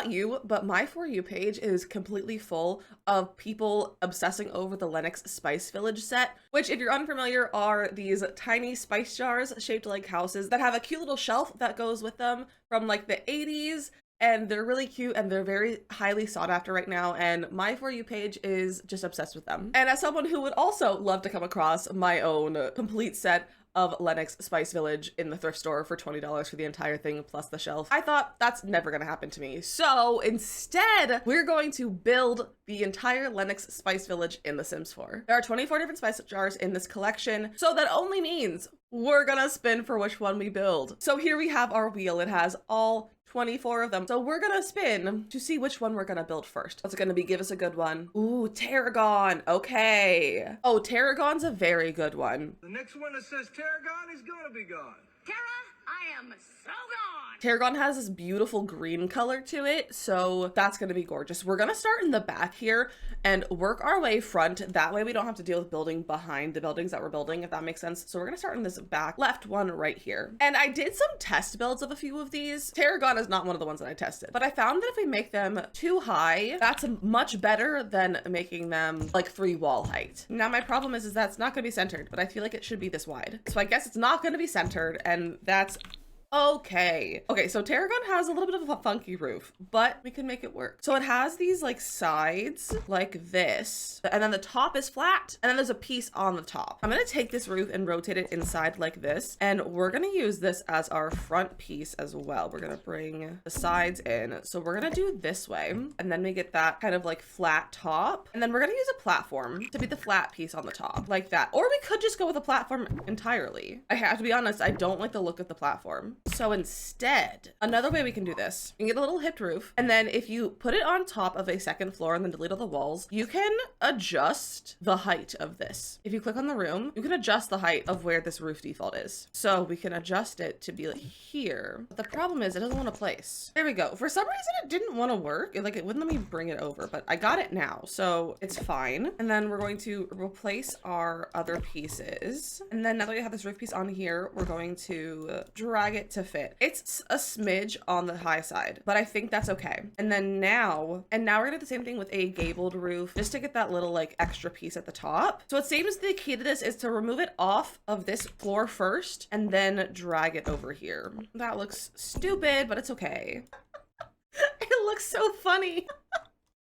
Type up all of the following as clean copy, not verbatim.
about you, but my For You page is completely full of people obsessing over the Lenox Spice Village set, which, if you're unfamiliar, are these tiny spice jars shaped like houses that have a cute little shelf that goes with them from like the 80s. And they're really cute and they're very highly sought after right now. And my For You page is just obsessed with them. And as someone who would also love to come across my own complete set of Lenox Spice Village in the thrift store for $20 for the entire thing plus the shelf, I thought that's never gonna happen to me. So instead, we're going to build the entire Lenox Spice Village in The Sims 4. There are 24 different spice jars in this collection, so that only means we're gonna spin for which one we build. So here we have our wheel. It has all 24 of them. So we're gonna spin to see which one we're gonna build first. What's it gonna be? Give us a good one. Ooh, Tarragon. Okay. Oh, Tarragon's a very good one. The next one that says Tarragon is gonna be gone. Terra, I am so gone. Tarragon has this beautiful green color to it, so that's gonna be gorgeous. We're gonna start in the back here and work our way front. That way we don't have to deal with building behind the buildings that we're building, if that makes sense. So we're gonna start in this back left one right here. And I did some test builds of a few of these. Tarragon is not one of the ones that I tested, but I found that if we make them too high, that's much better than making them like 3 wall height. Now my problem is that's not gonna be centered, but I feel like it should be this wide. So I guess it's not gonna be centered, and that's okay. Okay, so Tarragon has a little bit of a funky roof, but we can make it work. So it has these like sides like this, and then the top is flat, and then there's a piece on the top. I'm gonna take this roof and rotate it inside like this, and we're gonna use this as our front piece as well. We're gonna bring the sides in. So we're gonna do this way, and then we get that kind of like flat top, and then we're gonna use a platform to be the flat piece on the top, like that. Or we could just go with a platform entirely. I have to be honest, I don't like the look of the platform. So instead, another way we can do this, you can get a little hipped roof, and then if you put it on top of a second floor and then delete all the walls, you can adjust the height of this. If you click on the room, you can adjust the height of where this roof default is. So we can adjust it to be like here. But the problem is it doesn't want to place. There we go. For some reason, it didn't want to work. It wouldn't let me bring it over, but I got it now, so it's fine. And then we're going to replace our other pieces. And then now that we have this roof piece on here, we're going to drag it to fit. It's a smidge on the high side, but I think that's okay. And now we're gonna do the same thing with a gabled roof, just to get that little like extra piece at the top. So it seems the key to this is to remove it off of this floor first and then drag it over here. That looks stupid, but it's okay. It looks so funny.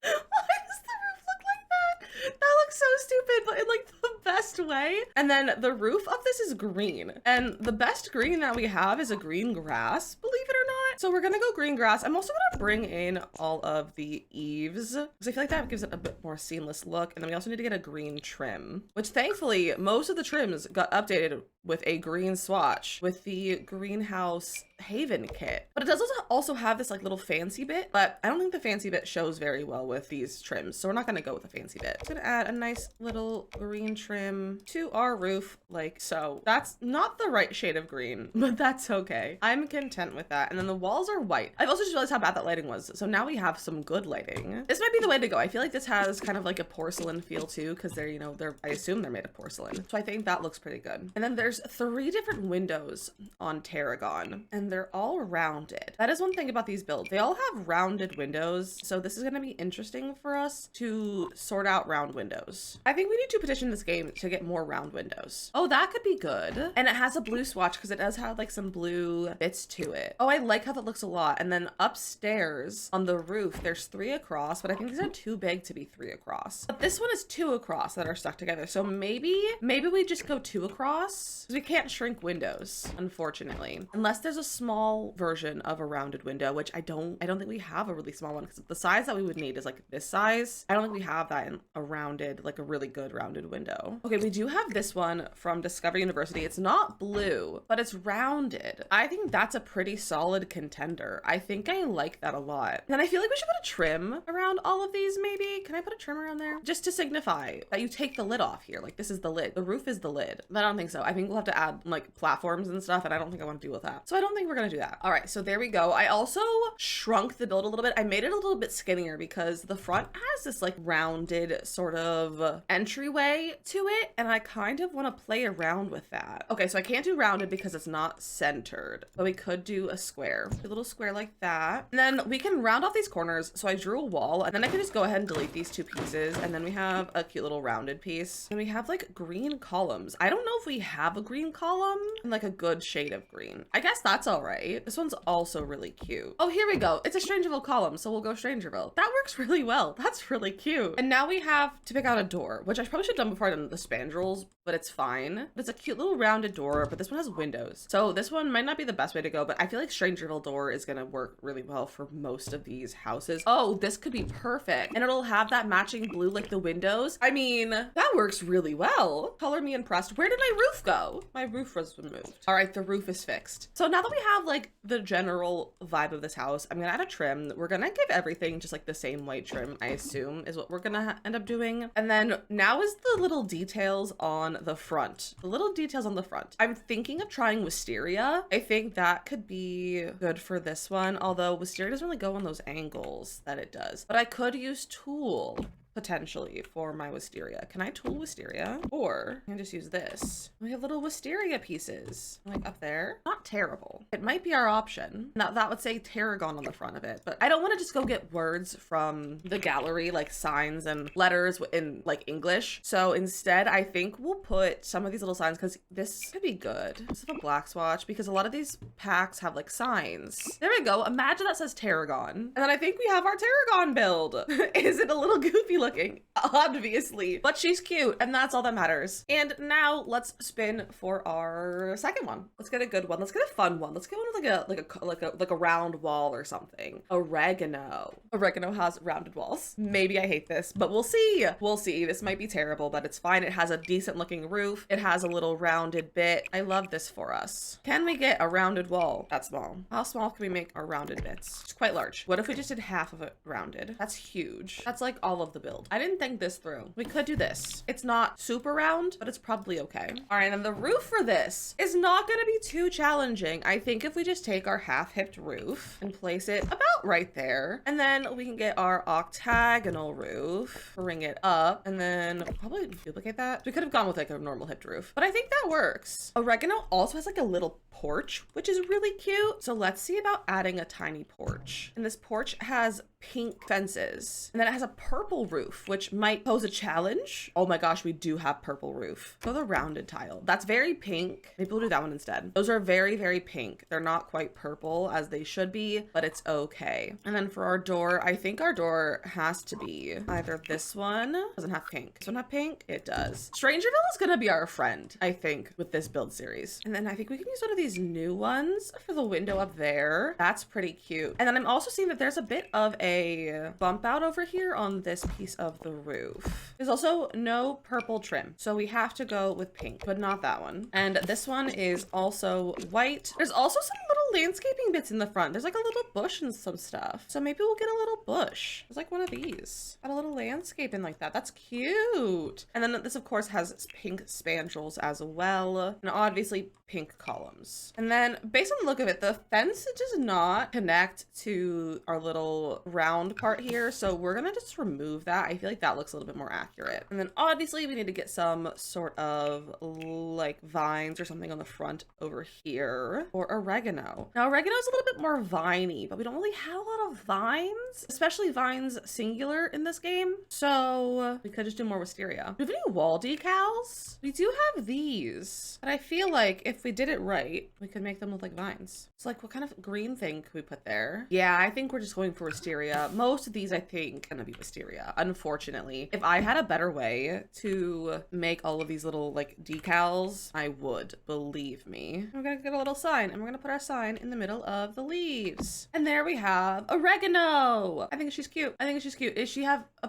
Why does the roof look like that? That looks so stupid, but in like the best way. And then the roof of this is green, and the best green that we have is a green grass, believe it or not. So we're gonna go green grass. I'm also gonna bring in all of the eaves because I feel like that gives it a bit more seamless look. And then we also need to get a green trim, which thankfully most of the trims got updated with a green swatch with the greenhouse Haven kit. But it does also have this like little fancy bit, but I don't think the fancy bit shows very well with these trims, so we're not gonna go with the fancy bit. Just gonna add a nice little green trim to our roof like so. That's not the right shade of green, but that's okay. I'm content with that. And then the walls are white. I've also just realized how bad that lighting was, so now we have some good lighting. This might be the way to go. I feel like this has kind of like a porcelain feel too, because they're, you know, I assume they're made of porcelain, so I think that looks pretty good. And then there's 3 different windows on Tarragon, and they're all rounded. That is one thing about these builds. They all have rounded windows, so this is going to be interesting for us to sort out round windows. I think we need to petition this game to get more round windows. Oh, that could be good. And it has a blue swatch because it does have like some blue bits to it. Oh, I like how that looks a lot. And then upstairs on the roof, there's 3 across, but I think these are too big to be 3 across. But this one is 2 across that are stuck together. So maybe we just go 2 across, because we can't shrink windows, unfortunately, unless there's a small version of a rounded window, which I don't think we have a really small one, because the size that we would need is like this size. I don't think we have that in a rounded, like a really good rounded window. Okay, we do have this one from Discover University. It's not blue, but it's rounded. I think that's a pretty solid contender. I think I like that a lot. And I feel like we should put a trim around all of these, maybe. Can I put a trim around there? Just to signify that you take the lid off here. Like, this is the lid. The roof is the lid. But I don't think so. I think we'll have to add like platforms and stuff, and I don't think I want to deal with that. So I don't think we're gonna do that. All right, so there we go. I also shrunk the build a little bit. I made it a little bit skinnier because the front has this like rounded sort of entryway to it, and I kind of want to play around with that. Okay, so I can't do rounded because it's not centered, but we could do a square. A little square like that. And then we can round off these corners. So I drew a wall, and then I can just go ahead and delete these two pieces. And then we have a cute little rounded piece. And we have like green columns. I don't know if we have a green column and like a good shade of green. I guess that's all right. This one's also really cute. Oh, here we go. It's a Strangerville column, so we'll go Strangerville. That works really well. That's really cute. And now we have to pick out a door, which I probably should have done before I done the spandrels, but it's fine. It's a cute little rounded door, but this one has windows. So this one might not be the best way to go, but I feel like Strangerville door is gonna work really well for most of these houses. Oh, this could be perfect. And it'll have that matching blue like the windows. I mean, that works really well. Color me impressed. Where did my roof go? My roof was removed. All right, the roof is fixed. So now that we have like the general vibe of this house, I'm gonna add a trim. We're gonna give everything just like the same white trim, I assume is what we're gonna end up doing. And then now is the little details on the front. The little details on the front. I'm thinking of trying wisteria. I think that could be good for this one, although wisteria doesn't really go on those angles that it does. But I could use tulle potentially for my wisteria. Can I tulle wisteria? Or I can just use this. We have little wisteria pieces like up there. Not terrible. It might be our option. Now that would say Tarragon on the front of it, but I don't want to just go get words from the gallery, like signs and letters in like English. So instead, I think we'll put some of these little signs because this could be good. Let's have a black swatch because a lot of these packs have like signs. There we go. Imagine that says Tarragon. And then I think we have our Tarragon build. Is it a little goofy looking? Obviously, but she's cute and that's all that matters. And now let's spin for our second one. Let's get a good one. Let's get a fun one. Let's get one with like a round wall or something. Oregano. Oregano has rounded walls. Maybe I hate this, but we'll see. We'll see. This might be terrible, but it's fine. It has a decent looking roof. It has a little rounded bit. I love this for us. Can we get a rounded wall? That's small. How small can we make our rounded bits? It's quite large. What if we just did half of it rounded? That's huge. That's like all of the build. I didn't think this through. We could do this. It's not super round, but it's probably okay. All right, and the roof for this is not gonna be too challenging. I think if we just take our half-hipped roof and place it about right there, and then we can get our octagonal roof, bring it up, and then probably duplicate that. We could have gone with like a normal hipped roof, but I think that works. Oregano also has like a little porch, which is really cute. So let's see about adding a tiny porch. And this porch has pink fences, and then it has a purple roof, which might pose a challenge. Oh my gosh, we do have purple roof. Go the rounded tile. That's very pink. Maybe we'll do that one instead. Those are very, very pink. They're not quite purple as they should be, but it's okay. And then for our door, I think our door has to be either this one. Doesn't have pink. This one have pink? It does. Strangerville is gonna be our friend, I think, with this build series. And then I think we can use one of these new ones for the window up there. That's pretty cute. And then I'm also seeing that there's a bit of a bump out over here on this piece of the roof. There's also no purple trim, so we have to go with pink, but not that one. And this one is also white. There's also some little landscaping bits in the front. There's like a little bush and some stuff. So maybe we'll get a little bush. It's like one of these. Got a little landscaping like that. That's cute. And then this of course has pink spandrels as well. And obviously pink columns. And then based on the look of it, the fence does not connect to our little round part here. So we're gonna just remove that. I feel like that looks a little bit more accurate. And then obviously we need to get some sort of like vines or something on the front over here, or oregano. Now oregano is a little bit more viney, but we don't really have a lot of vines, especially vines singular in this game. So we could just do more wisteria. Do we have any wall decals? We do have these, but I feel like if we did it right, we could make them look like vines. So like what kind of green thing could we put there? Yeah, I think we're just going for wisteria. Most of these I think are gonna be wisteria, unfortunately. If I had a better way to make all of these little like decals, I would, believe me. We're gonna get a little sign and we're gonna put our sign in the middle of the leaves. And there we have oregano. I think she's cute. I think she's cute. Does she have a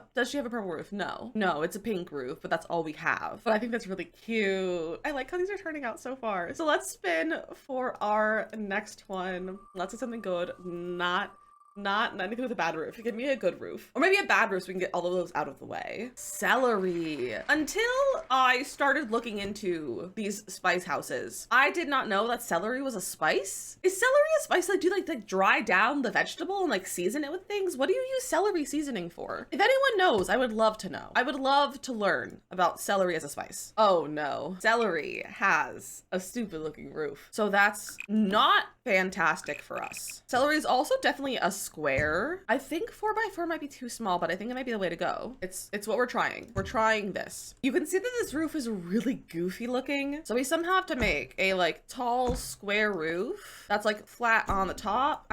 purple roof? No, it's a pink roof, but that's all we have. But I think that's really cute. I like how these are turning out so far. So let's spin for our next one. Let's do something good. Not anything with a bad roof. Give me a good roof. Or maybe a bad roof so we can get all of those out of the way. Celery. Until I started looking into these spice houses, I did not know that celery was a spice. Is celery a spice? Like, do you like dry down the vegetable and like season it with things? What do you use celery seasoning for? If anyone knows, I would love to know. I would love to learn about celery as a spice. Oh no. Celery has a stupid looking roof. So that's not fantastic for us. Celery is also definitely a square. I think 4x4 might be too small, but I think it might be the way to go. It's what we're trying. We're trying this. You can see that this roof is really goofy looking. So we somehow have to make a like tall square roof that's like flat on the top.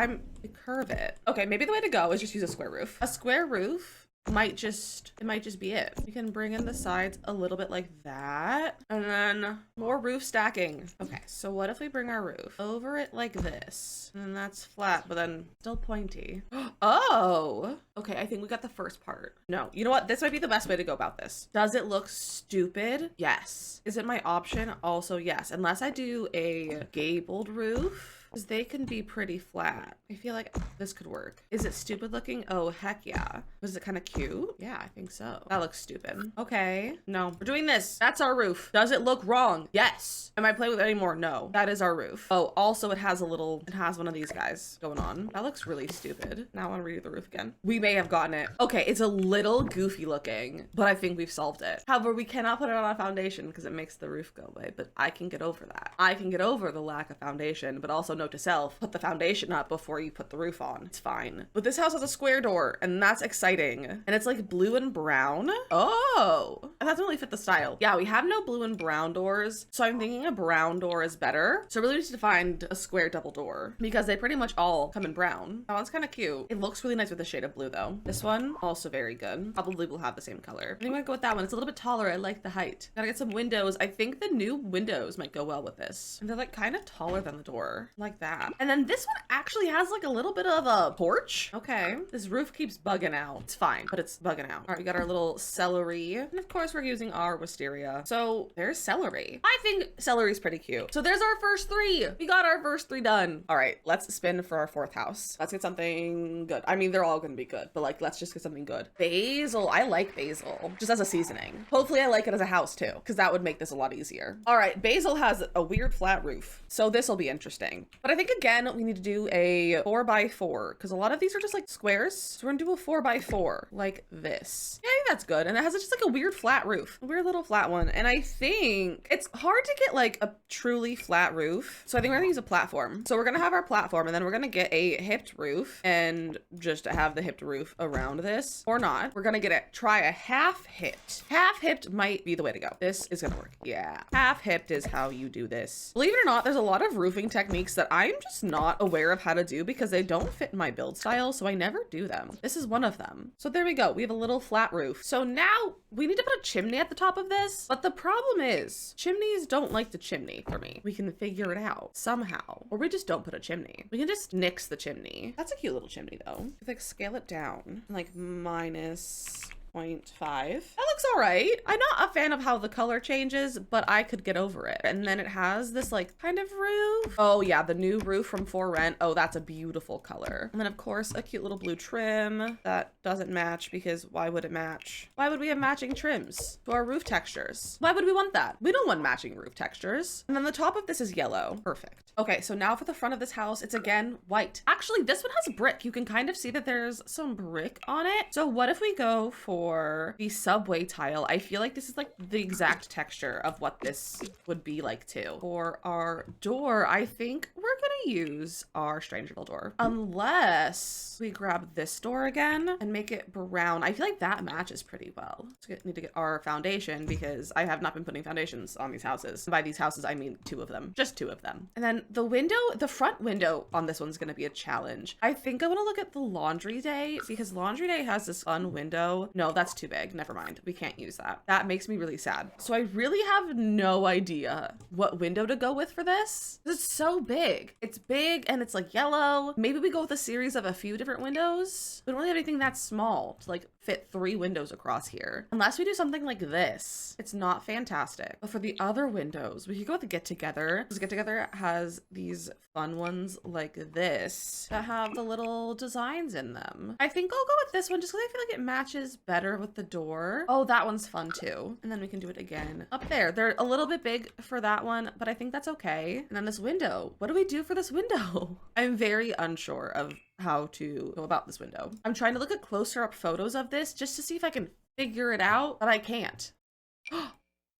Curve it. Okay, maybe the way to go is just use a square roof. A square roof might just be it. You can bring in the sides a little bit like that, and then more roof stacking. Okay, so what if we bring our roof over it like this, and that's flat but then still pointy? Oh, okay, I think we got the first part. No, you know what, this might be the best way to go about this. Does it look stupid? Yes. Is it my option? Also yes, unless I do a gabled roof, because they can be pretty flat. I feel like this could work. Is it stupid looking? Oh, heck yeah. Was it kind of cute? Yeah, I think so. That looks stupid. Okay, no, we're doing this. That's our roof. Does it look wrong? Yes. Am I playing with it anymore? No, that is our roof. Oh, also it has one of these guys going on. That looks really stupid. Now I want to redo the roof again. We may have gotten it. Okay, it's a little goofy looking, but I think we've solved it. However, we cannot put it on a foundation because it makes the roof go away, but I can get over that. I can get over the lack of foundation, but also note to self, put the foundation up before you put the roof on. It's fine. But this house has a square door, and that's exciting. And it's like blue and brown. Oh, that doesn't really fit the style. Yeah, we have no blue and brown doors, so I'm thinking a brown door is better. So really need to find a square double door because they pretty much all come in brown. That one's kind of cute. It looks really nice with a shade of blue though. This one, also very good. Probably will have the same color. I think I'm gonna go with that one. It's a little bit taller. I like the height. Gotta get some windows. I think the new windows might go well with this. And they're like kind of taller than the door. Like that. And then this one actually has like a little bit of a porch. Okay, this roof keeps bugging out. It's fine, but it's bugging out. All right, we got our little celery. And of course we're using our wisteria. So there's celery. I think celery's pretty cute. So there's our first 3. We got our first 3 done. All right, let's spin for our 4th house. Let's get something good. I mean, they're all gonna be good, but like, let's just get something good. Basil, I like basil, just as a seasoning. Hopefully I like it as a house too, because that would make this a lot easier. All right, basil has a weird flat roof, so this will be interesting. But I think again, we need to do a 4x4 because a lot of these are just like squares. So we're gonna do a 4x4 like this. Yeah, I think that's good. And it has just like a weird flat roof, a weird little flat one. And I think it's hard to get like a truly flat roof. So I think we're gonna use a platform. So we're gonna have our platform and then we're gonna get a hipped roof and just have the hipped roof around this or not. We're gonna try a half hipped. Half hipped might be the way to go. This is gonna work. Yeah. Half hipped is how you do this. Believe it or not, there's a lot of roofing techniques that I'm just not aware of how to do because they don't fit in my build style, so I never do them. This is one of them. So there we go. We have a little flat roof. So now we need to put a chimney at the top of this, but the problem is chimneys don't like the chimney for me. We can figure it out somehow, or we just don't put a chimney. We can just nix the chimney. That's a cute little chimney though. Like scale it down, like minus 0.5. That looks all right. I'm not a fan of how the color changes, but I could get over it. And then it has this like kind of roof. Oh yeah, the new roof from For Rent. Oh, that's a beautiful color. And then of course a cute little blue trim that doesn't match because why would it match? Why would we have matching trims to our roof textures? Why would we want that? We don't want matching roof textures. And then the top of this is yellow. Perfect. Okay, so now for the front of this house, it's again white. Actually, this one has brick. You can kind of see that there's some brick on it. So what if we go for the subway tile? I feel like this is like the exact texture of what this would be like too. For our door, I think we're gonna use our Strangerville door. Unless we grab this door again and make it brown. I feel like that matches pretty well. So we need to get our foundation because I have not been putting foundations on these houses. By these houses, I mean 2 of them. Just 2 of them. And then the window, the front window on this one's gonna be a challenge. I think I wanna look at the laundry day because laundry day has this fun window. No, that's too big. Never mind. We can't use that. That makes me really sad. So I really have no idea what window to go with for this. It's so big. It's big and it's like yellow. Maybe we go with a series of a few different windows. We don't really have anything that small to like fit 3 windows across here. Unless we do something like this. It's not fantastic. But for the other windows, we could go with the Get Together. Because Get Together has these fun ones like this that have the little designs in them. I think I'll go with this one just because I feel like it matches better with the door. Oh, that one's fun too. And then we can do it again up there. They're a little bit big for that one, but I think that's okay. And then this window. What do we do for this window? I'm very unsure of how to go about this window. I'm trying to look at closer up photos of this just to see if I can figure it out, but I can't.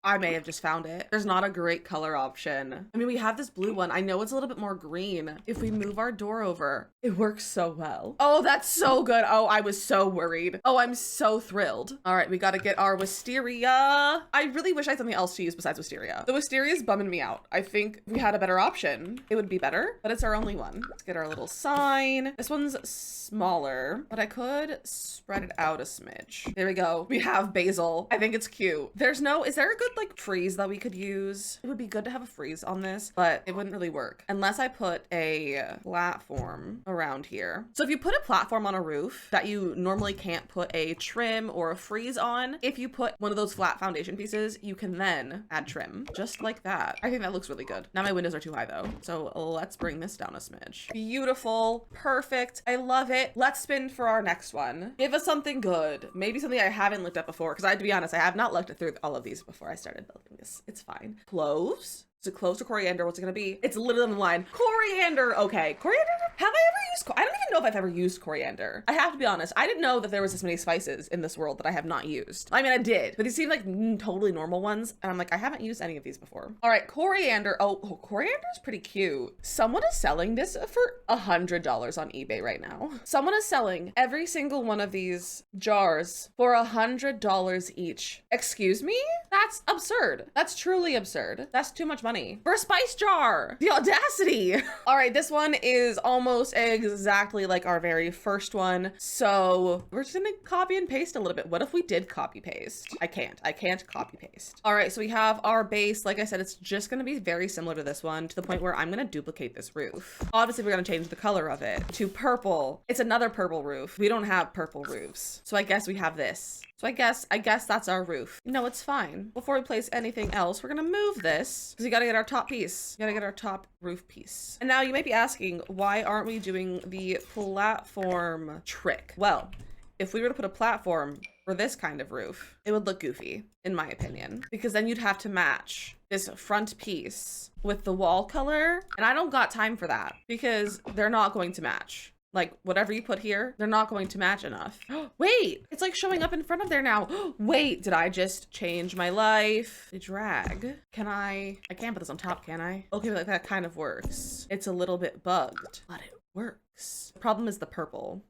I may have just found it. There's not a great color option. I mean, we have this blue one. I know it's a little bit more green. If we move our door over, it works so well. Oh, that's so good. Oh, I was so worried. Oh, I'm so thrilled. All right, we got to get our wisteria. I really wish I had something else to use besides wisteria. The wisteria is bumming me out. I think if we had a better option, it would be better, but it's our only one. Let's get our little sign. This one's smaller, but I could spread it out a smidge. There we go. We have basil. I think it's cute. Is there a good like freeze that we could use? It would be good to have a freeze on this, but it wouldn't really work unless I put a platform around here. So if you put a platform on a roof that you normally can't put a trim or a freeze on, if you put one of those flat foundation pieces, you can then add trim just like that. I think that looks really good. Now my windows are too high though. So let's bring this down a smidge. Beautiful. Perfect. I love it. Let's spin for our next one. Give us something good. Maybe something I haven't looked at before, because to be honest, I have not looked through all of these before I started building this. It's fine. Cloves. Is it cloves or coriander? What's it gonna be? It's literally on the line. Coriander. Okay. Coriander. Have I ever used? I don't even know if I've ever used coriander. I have to be honest. I didn't know that there was this many spices in this world that I have not used. I mean, I did, but these seem like totally normal ones. And I'm like, I haven't used any of these before. All right. Coriander. Oh, coriander is pretty cute. Someone is selling this for $100 on eBay right now. Someone is selling every single one of these jars for $100 each. Excuse me? That's absurd. That's truly absurd. That's too much money for a spice jar. The audacity. All right, this one is almost exactly like our very first one. So we're just gonna copy and paste a little bit. What if we did copy paste? I can't copy paste. All right, so we have our base. Like I said, it's just gonna be very similar to this one, to the point where I'm gonna duplicate this roof. Obviously, we're gonna change the color of it to purple. It's another purple roof. We don't have purple roofs. So I guess we have this. So I guess that's our roof. No, it's fine. Before we place anything else, we're gonna move this because we gotta get our top piece. We gotta get our top roof piece. And now you might be asking, why aren't we doing the platform trick? Well, if we were to put a platform for this kind of roof, it would look goofy, in my opinion, because then you'd have to match this front piece with the wall color. And I don't got time for that because they're not going to match. Like whatever you put here, they're not going to match enough. Wait, it's like showing up in front of there now. Wait, did I just change my life? The drag. I can't put this on top, can I? Okay, like that kind of works. It's a little bit bugged, but it works. The problem is the purple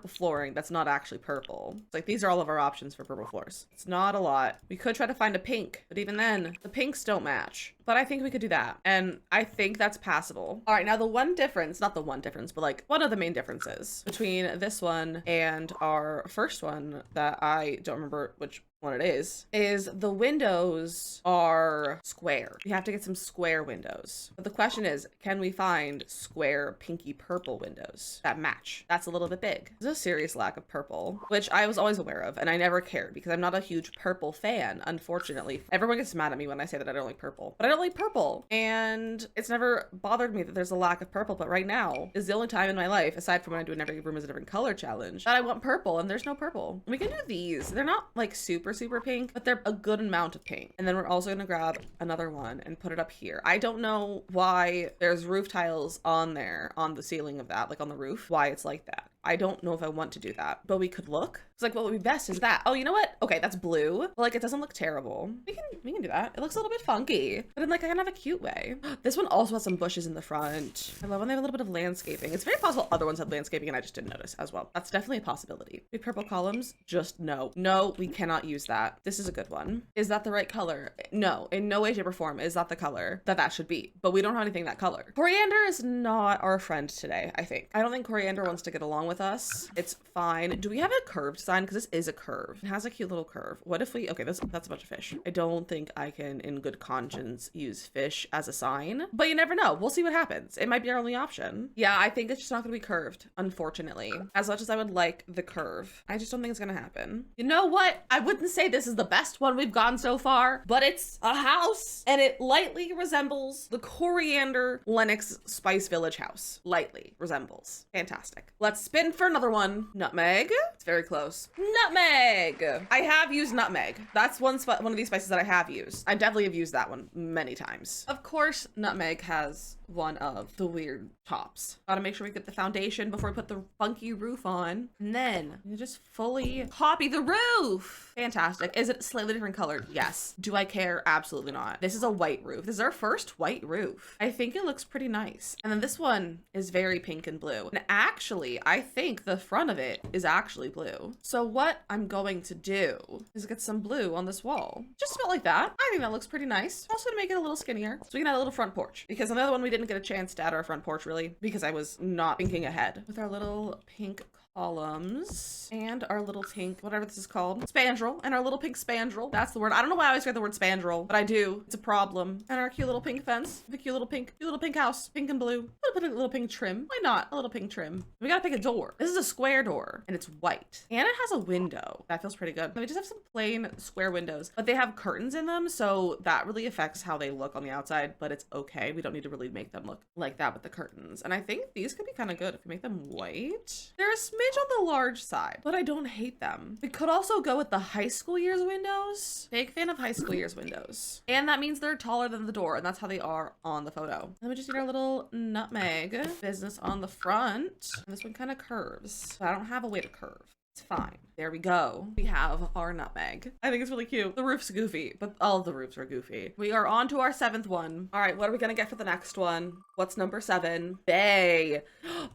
flooring. That's not actually purple. It's like, these are all of our options for purple floors. It's not a lot. We could try to find a pink, but even then the pinks don't match. But I think we could do that. And I think that's passable. All right, now the one difference, not the one difference, but like one of the main differences between this one and our first one that I don't remember which one it is the windows are square. We have to get some square windows. But the question is, can we find square pinky purple windows that match? That's a little bit big. There's a serious lack of purple, which I was always aware of, and I never cared because I'm not a huge purple fan, unfortunately. Everyone gets mad at me when I say that I don't like purple, but I don't like purple, and it's never bothered me that there's a lack of purple. But right now is the only time in my life, aside from when I do an every room is a different color challenge, that I want purple, and there's no purple. We can do these. They're not like super pink, but they're a good amount of pink. And then we're also gonna grab another one and put it up here. I don't know why there's roof tiles on there, on the ceiling of that, like on the roof, why it's like that. I don't know if I want to do that, but we could look. It's like, what would be best is that. Oh, you know what? Okay, that's blue. But like, it doesn't look terrible. We can do that. It looks a little bit funky, but in like a kind of a cute way. This one also has some bushes in the front. I love when they have a little bit of landscaping. It's very possible other ones had landscaping and I just didn't notice as well. That's definitely a possibility. Big purple columns, just no. No, we cannot use that. This is a good one. Is that the right color? No, in no way, shape, or form is that the color that should be, but we don't have anything that color. Coriander is not our friend today, I think. I don't think Coriander wants to get along with us. It's fine. Do we have a curved sign? Because this is a curve. It has a cute little curve. What if we, okay, that's a bunch of fish. I don't think I can in good conscience use fish as a sign, but you never know. We'll see what happens. It might be our only option. Yeah, I think it's just not gonna be curved, unfortunately. As much as I would like the curve, I just don't think it's gonna happen. You know what? I wouldn't say this is the best one we've gone so far, but it's a house and it lightly resembles the Coriander Lenox Spice Village house. Lightly resembles. Fantastic. Let's spin for another one. Nutmeg. It's very close. Nutmeg. I have used nutmeg. That's one of these spices that I have used. I definitely have used that one many times. Of course, nutmeg has one of the weird tops. Gotta make sure we get the foundation before we put the funky roof on. And then you just fully copy the roof. Fantastic. Is it slightly different colored? Yes. Do I care? Absolutely not. This is a white roof. This is our first white roof. I think it looks pretty nice. And then this one is very pink and blue. And actually, I think the front of it is actually blue. So what I'm going to do is get some blue on this wall. Just about like that. I think that looks pretty nice. Also to make it a little skinnier. So we can add a little front porch, because on the other one we didn't get a chance to add our front porch really, because I was not thinking ahead. With our little pink columns and our little pink, whatever this is called, spandrel, and our little pink spandrel. That's the word. I don't know why I always get the word spandrel, but I do. It's a problem. And our cute little pink fence, the cute little pink house, pink and blue. We'll put a little pink trim. Why not? A little pink trim. We gotta pick a door. This is a square door and it's white and it has a window. That feels pretty good. We just have some plain square windows, but they have curtains in them, so that really affects how they look on the outside, but it's okay. We don't need to really make them look like that with the curtains. And I think these could be kind of good if we make them white. They're a smidge on the large side, but I don't hate them. We could also go with the high school years windows. Big fan of high school years windows. And that means they're taller than the door, and that's how they are on the photo. Then we just need our little nutmeg business on the front. And this one kind of curves, so I don't have a way to curve. It's fine. There we go. We have our nutmeg. I think it's really cute. The roof's goofy, but all of the roofs are goofy. We are on to our 7th one. All right, what are we gonna get for the next one? What's number 7? Bay.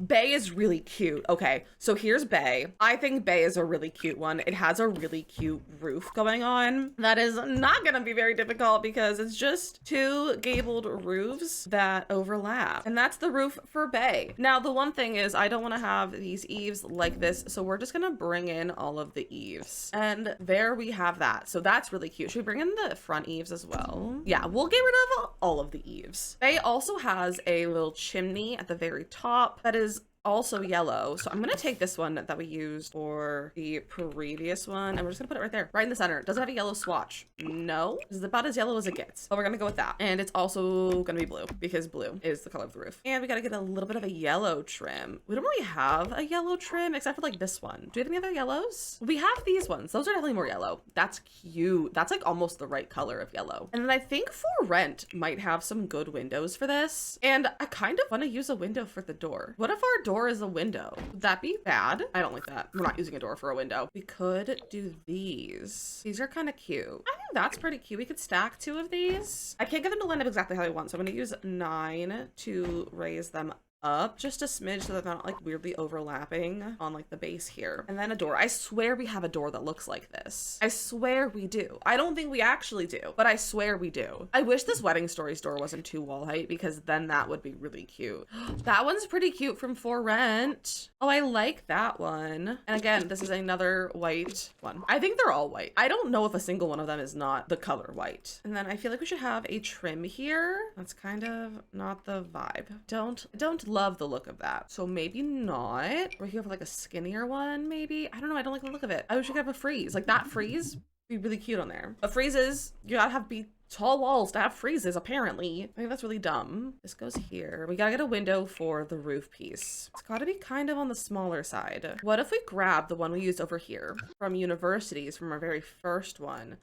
Bay is really cute. Okay, so here's Bay. I think Bay is a really cute one. It has a really cute roof going on. That is not gonna be very difficult because it's just 2 gabled roofs that overlap. And that's the roof for Bay. Now, the one thing is I don't wanna have these eaves like this, so we're just gonna bring in all of the eaves, and there we have that. So that's really cute. Should we bring in the front eaves as well? Yeah, we'll get rid of all of the eaves. They also has a little chimney at the very top that is also yellow. So I'm gonna take this one that we used for the previous one and we're just gonna put it right there, right in the center. Does it have a yellow swatch? No, this is about as yellow as it gets, but we're gonna go with that. And it's also gonna be blue because blue is the color of the roof. And we gotta get a little bit of a yellow trim. We don't really have a yellow trim except for like this one. Do we have any other yellows? We have these ones. Those are definitely more yellow. That's cute. That's like almost the right color of yellow. And then I think For Rent might have some good windows for this. And I kind of want to use a window for the door. What if our door is a window? Would that be bad? I don't like that. We're not using a door for a window. We could do these. These are kind of cute. I think that's pretty cute. We could stack 2 of these. I can't get them to line up exactly how I want, so I'm going to use 9 to raise them up just a smidge so that they're not like weirdly overlapping on like the base here. And then a door. I swear we have a door that looks like this. I swear we do. I don't think we actually do, but I swear we do. I wish this Wedding Stories door wasn't too wall height because then that would be really cute. That one's pretty cute from For Rent. Oh, I like that one. And again, this is another white one. I think they're all white. I don't know if a single one of them is not the color white. And then I feel like we should have a trim here. That's kind of not the vibe. Don't love the look of that. So maybe not. We're here for like a skinnier one, maybe. I don't know. I don't like the look of it. I wish we could have a frieze. Like that frieze would be really cute on there. But friezes, you gotta have tall walls to have friezes, apparently. I think that's really dumb. This goes here. We gotta get a window for the roof piece. It's gotta be kind of on the smaller side. What if we grab the one we used over here from Universities, from our very first one,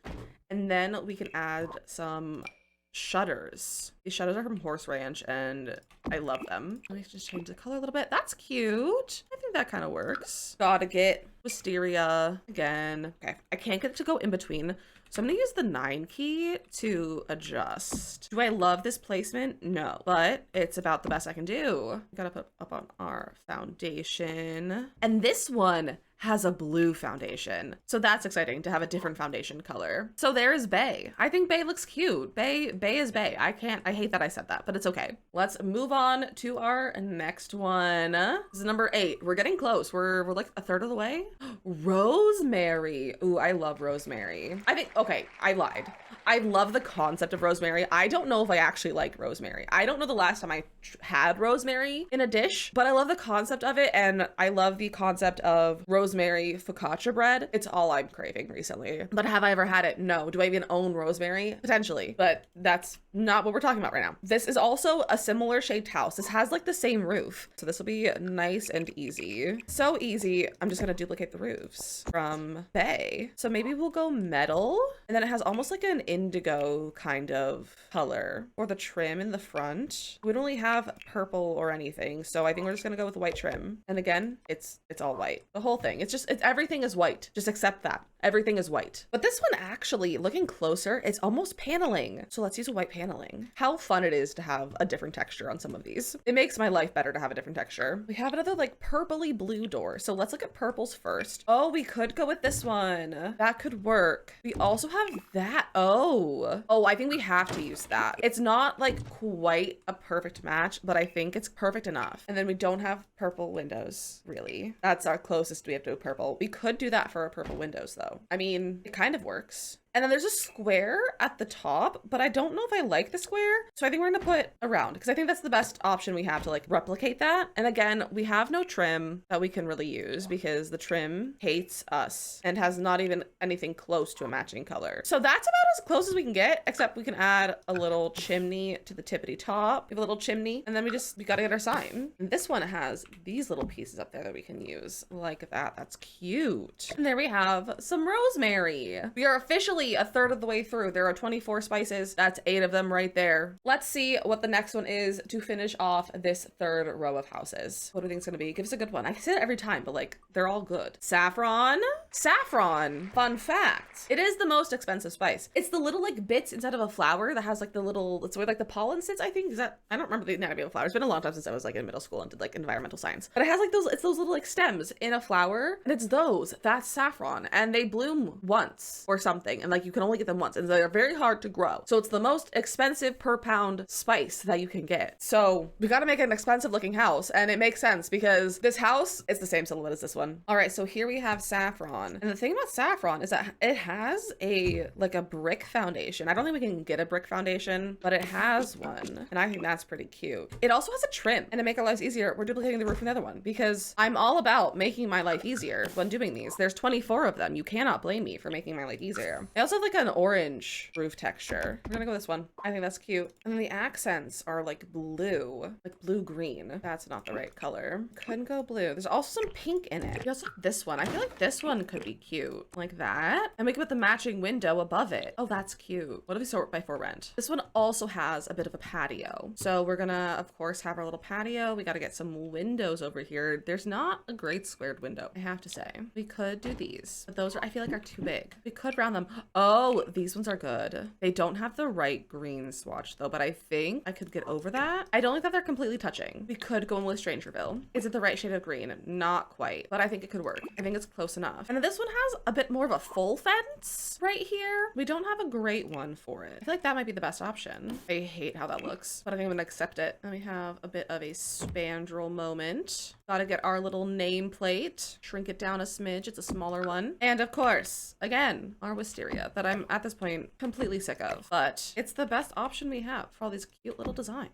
and then we can add some shutters. These shutters are from Horse Ranch and I love them. Let me just change the color a little bit. That's cute. I think that kind of works. Gotta get Wisteria again. Okay, I can't get it to go in between, so I'm gonna use the 9 key to adjust. Do I love this placement? No, but it's about the best I can do. Gotta put up on our foundation. And this one has a blue foundation. So that's exciting to have a different foundation color. So there is Bay. I think Bay looks cute. Bay is Bay. I hate that I said that, but it's okay. Let's move on to our next one. This is number 8. We're getting close. We're like a third of the way. Rosemary. Ooh, I love rosemary. Okay, I lied. I love the concept of rosemary. I don't know if I actually like rosemary. I don't know the last time I had rosemary in a dish, but I love the concept of it. And I love the concept of rosemary rosemary focaccia bread. It's all I'm craving recently. But have I ever had it? No. Do I even own rosemary? Potentially, but that's not what we're talking about right now. This is also a similar shaped house. This has like the same roof. So this will be nice and easy. So easy. I'm just gonna duplicate the roofs from Bay. So maybe we'll go metal. And then it has almost like an indigo kind of color for the trim in the front. We don't really have purple or anything. So I think we're just gonna go with white trim. And again, it's all white. The whole thing. It's everything is white. Just accept that. Everything is white. But this one actually, looking closer, it's almost paneling. So let's use a white paneling. How fun it is to have a different texture on some of these. It makes my life better to have a different texture. We have another like purpley blue door. So let's look at purples first. Oh, we could go with this one. That could work. We also have that. Oh, I think we have to use that. It's not like quite a perfect match, but I think it's perfect enough. And then we don't have purple windows, really. That's our closest we have to a purple. We could do that for our purple windows though. I mean, it kind of works. And then there's a square at the top, but I don't know if I like the square. So I think we're gonna put a round because I think that's the best option we have to like replicate that. And again, we have no trim that we can really use because the trim hates us and has not even anything close to a matching color. So that's about as close as we can get, except we can add a little chimney to the tippity top. We have a little chimney, and then we gotta get our sign. And this one has these little pieces up there that we can use like that. That's cute. And there we have some rosemary. We are officially a third of the way through. There are 24 spices. That's 8 of them right there. Let's see what the next one is to finish off this third row of houses. What do you think it's gonna be? Give us a good one. I say it every time, but like they're all good. Saffron. Saffron. Fun fact. It is the most expensive spice. It's the little like bits inside of a flower that has like the little, it's where like the pollen sits, I think. Is that, I don't remember the anatomy of a flower. It's been a long time since I was like in middle school and did like environmental science. But it has like it's those little like stems in a flower, and it's those. That's saffron. And they bloom once or something. And like you can only get them once, and they're very hard to grow. So it's the most expensive per pound spice that you can get. So we got to make an expensive looking house, and it makes sense because this house is the same silhouette as this one. All right, so here we have saffron, and the thing about saffron is that it has a brick foundation. I don't think we can get a brick foundation, but it has one, and I think that's pretty cute. It also has a trim, and to make our lives easier, we're duplicating the roof from the other one because I'm all about making my life easier when doing these. There's 24 of them. You cannot blame me for making my life easier. I also have like an orange roof texture. We're gonna go with this one. I think that's cute. And then the accents are like blue, like blue-green. That's not the right color. Couldn't go blue. There's also some pink in it. We also have this one. I feel like this one could be cute, like that. And we could put the matching window above it. Oh, that's cute. What if we sort by for rent? This one also has a bit of a patio. So we're gonna, of course, have our little patio. We gotta get some windows over here. There's not a great squared window, I have to say. We could do these, but those are, I feel like, are too big. We could round them. Oh, these ones are good. They don't have the right green swatch though, but I think I could get over that. I don't think that they're completely touching. We could go in with Strangerville. Is it the right shade of green? Not quite, but I think it could work. I think it's close enough. And then this one has a bit more of a full fence right here. We don't have a great one for it. I feel like that might be the best option. I hate how that looks, but I think I'm gonna accept it. And we have a bit of a spandrel moment. Gotta get our little nameplate, shrink it down a smidge. It's a smaller one. And of course, again, our wisteria that I'm at this point completely sick of, but it's the best option we have for all these cute little designs.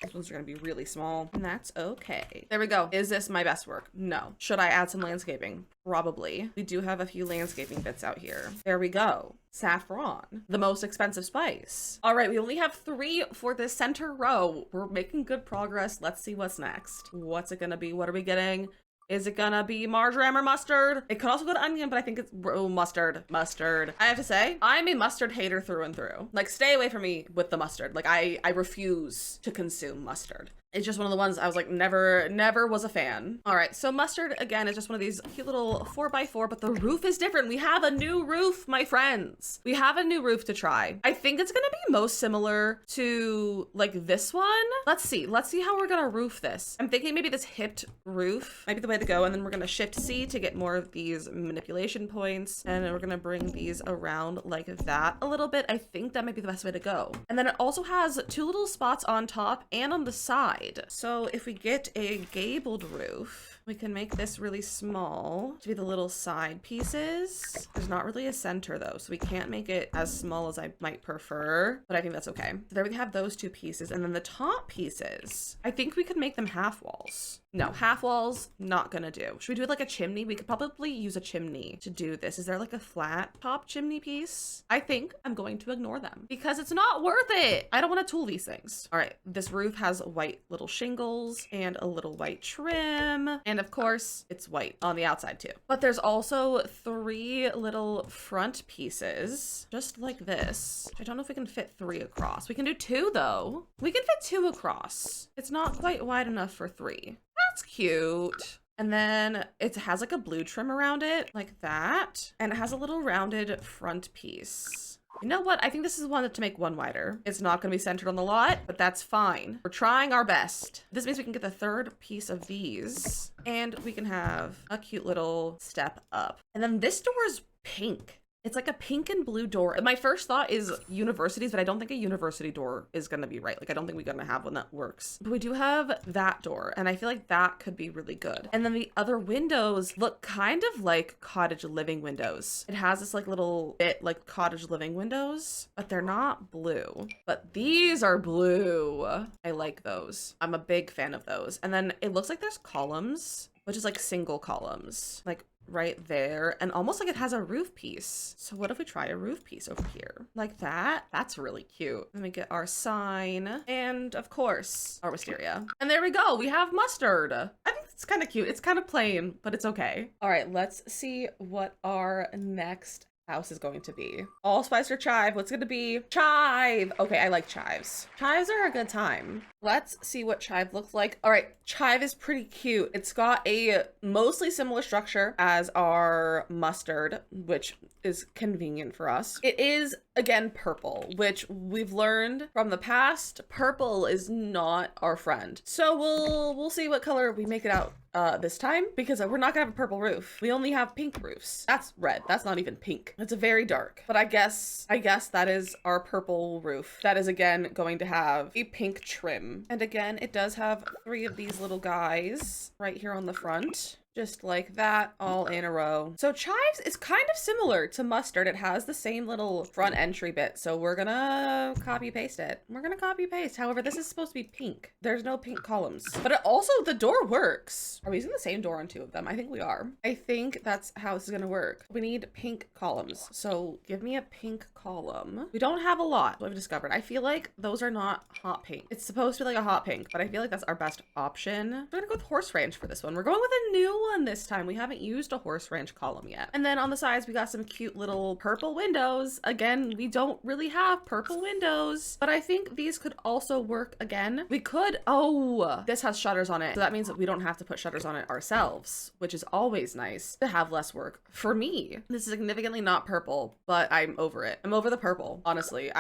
These ones are gonna be really small, and that's okay. There we go. Is this my best work? No. Should I add some landscaping? Probably. We do have a few landscaping bits out here. There we go. Saffron, the most expensive spice. All right, we only have 3 for this center row. We're making good progress. Let's see what's next. What's it gonna be? What are we getting? Is it gonna be marjoram or mustard? It could also go to onion, but I think it's mustard. Mustard. I have to say, I'm a mustard hater through and through. Like, stay away from me with the mustard. Like, I refuse to consume mustard. It's just one of the ones I was like, never was a fan. All right, so mustard, again, is just one of these cute little 4x4, but the roof is different. We have a new roof, my friends. We have a new roof to try. I think it's gonna be most similar to like this one. Let's see how we're gonna roof this. I'm thinking maybe this hipped roof might be the way to go, and then we're gonna shift C to get more of these manipulation points, and then we're gonna bring these around like that a little bit. I think that might be the best way to go. And then it also has 2 little spots on top and on the side. So if we get a gabled roof, We can make this really small to be the little side pieces. There's not really a center though, so we can't make it as small as I might prefer, but I think that's okay. So there we have those two pieces, and then the top pieces, I think we could make them half walls. No, half walls, not gonna do. Should we do it like a chimney? We could probably use a chimney to do this. Is there like a flat top chimney piece? I think I'm going to ignore them because it's not worth it. I don't want to tool these things. All right, this roof has white little shingles and a little white trim. And of course, it's white on the outside too. But there's also 3 little front pieces, just like this. I don't know if we can fit 3 across. We can do 2 though. We can fit 2 across. It's not quite wide enough for 3. That's cute. And then it has like a blue trim around it, like that. And it has a little rounded front piece. You know what? I think this is one to make one wider. It's not going to be centered on the lot, but that's fine. We're trying our best. This means we can get the 3rd piece of these, and we can have a cute little step up. And then this door is pink. It's like a pink and blue door. My first thought is universities, but I don't think a university door is going to be right. Like, I don't think we're going to have one that works. But we do have that door, and I feel like that could be really good. And then the other windows look kind of like cottage living windows. It has this like little bit like cottage living windows, but they're not blue. But these are blue. I like those. I'm a big fan of those. And then it looks like there's columns, which is like single columns, like right there, and almost like it has a roof piece. So what if we try a roof piece over here like that? That's really cute. Then we get our sign, and of course our wisteria, and there we go. We have mustard. I think it's kind of cute. It's kind of plain, but it's okay. All right, let's see what our next house is going to be. Allspice or chive? What's gonna be? Chive. Okay, I like chives. Chives are a good time. Let's see what chive looks like. All right, chive is pretty cute. It's got a mostly similar structure as our mustard, which is convenient for us. It is, again, purple, which we've learned from the past. Purple is not our friend. So we'll see what color we make it out this time, because we're not gonna have a purple roof. We only have pink roofs. That's red. That's not even pink. It's a very dark. But I guess that is our purple roof. That is, again, going to have a pink trim. And again, it does have 3 of these little guys right here on the front. Just like that, all in a row. So chives is kind of similar to mustard. It has the same little front entry bit. So we're gonna copy paste it. We're gonna copy paste. However, this is supposed to be pink. There's no pink columns, but it also, the door works. Are we using the same door on 2 of them? I think we are. I think that's how this is gonna work. We need pink columns. So give me a pink column. We don't have a lot, what I've discovered. I feel like those are not hot pink. It's supposed to be like a hot pink, but I feel like that's our best option. We're gonna go with horse ranch for this one. We're going with a new one this time. We haven't used a horse ranch column yet. And then on the sides, we got some cute little purple windows. Again, we don't really have purple windows, but I think these could also work again. We could, oh, this has shutters on it. So that means that we don't have to put shutters on it ourselves, which is always nice to have less work for me. This is significantly not purple, but I'm over it. I'm over the purple. Honestly,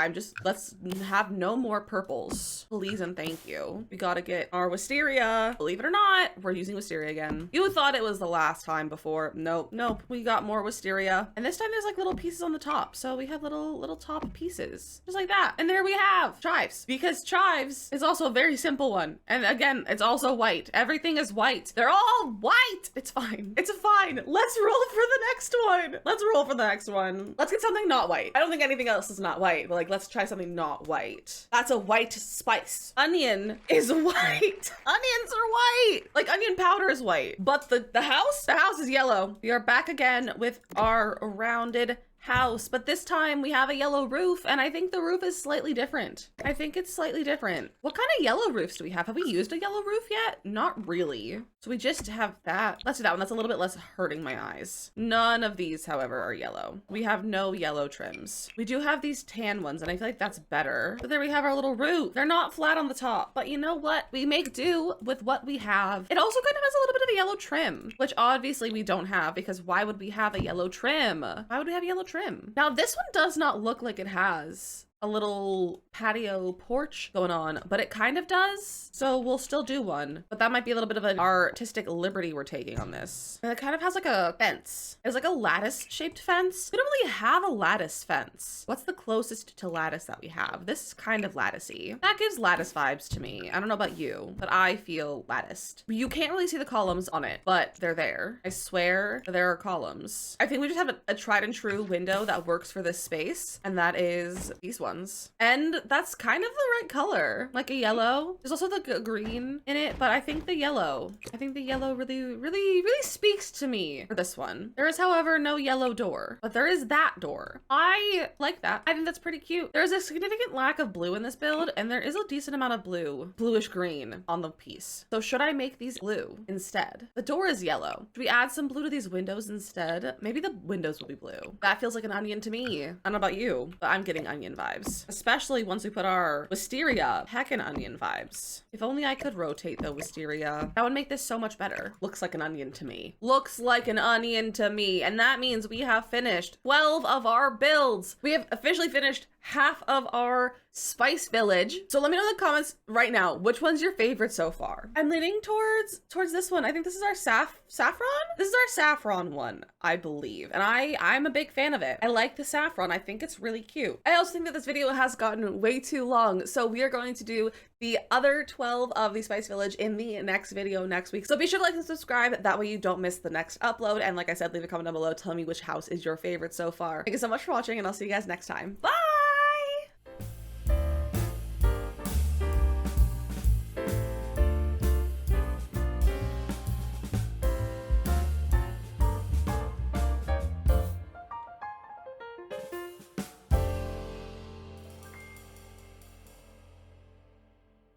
let's have no more purples. Please and thank you. We gotta get our wisteria. Believe it or not, we're using wisteria again. You thought it was the last time before. Nope. We got more wisteria. And this time there's like little pieces on the top. So we have little top pieces. Just like that. And there we have chives. Because chives is also a very simple one. And again, it's also white. Everything is white. They're all white. It's fine. It's fine. Let's roll for the next one. Let's roll for the next one. Let's get something not white. I don't think anything else is not white, but like, let's try something not white. That's a white spice. Onion is white. Onions are white. Like onion powder is white, but the house is yellow. We are back again with our rounded house, but this time we have a yellow roof, and I think the roof is slightly different. I think it's slightly different. What kind of yellow roofs do we have? Have we used a yellow roof yet? Not really. So we just have that. Let's do that one. That's a little bit less hurting my eyes. None of these, however, are yellow. We have no yellow trims. We do have these tan ones, and I feel like that's better. But there we have our little roof. They're not flat on the top, but you know what? We make do with what we have. It also kind of has a little bit of a yellow trim, which obviously we don't have, because why would we have a yellow trim? Why would we have yellow trim? Now this one does not look like it has a little patio porch going on, but it kind of does. So we'll still do one, but that might be a little bit of an artistic liberty we're taking on this. And it kind of has like a fence. It's like a lattice shaped fence. We don't really have a lattice fence. What's the closest to lattice that we have? This is kind of latticey. That gives lattice vibes to me. I don't know about you, but I feel latticed. You can't really see the columns on it, but they're there. I swear there are columns. I think we just have a tried and true window that works for this space, and that is these ones. And that's kind of the right color, like a yellow. There's also the green in it, but I think the yellow really speaks to me for this one. There is, however, no yellow door, but there is that door. I like that. I think that's pretty cute. There's a significant lack of blue in this build, and there is a decent amount of bluish green on the piece. So should I make these blue instead? The door is yellow. Should we add some blue to these windows instead? Maybe the windows will be blue. That feels like an onion to me. I don't know about you, but I'm getting onion vibes, especially once we put our wisteria. Heckin' onion vibes. If only I could rotate the wisteria. That would make this so much better. Looks like an onion to me. Looks like an onion to me. And that means we have finished 12 of our builds. We have officially finished half of our spice village. So let me know in the comments right now, which one's your favorite so far? I'm leaning towards this one. I think this is our saffron. This is our saffron one, I believe. And I'm a big fan of it. I like the saffron. I think it's really cute. I also think that this video has gotten way too long. So we are going to do the other 12 of the spice village in the next video next week. So be sure to like and subscribe. That way you don't miss the next upload. And like I said, leave a comment down below. Tell me which house is your favorite so far. Thank you so much for watching, and I'll see you guys next time. Bye!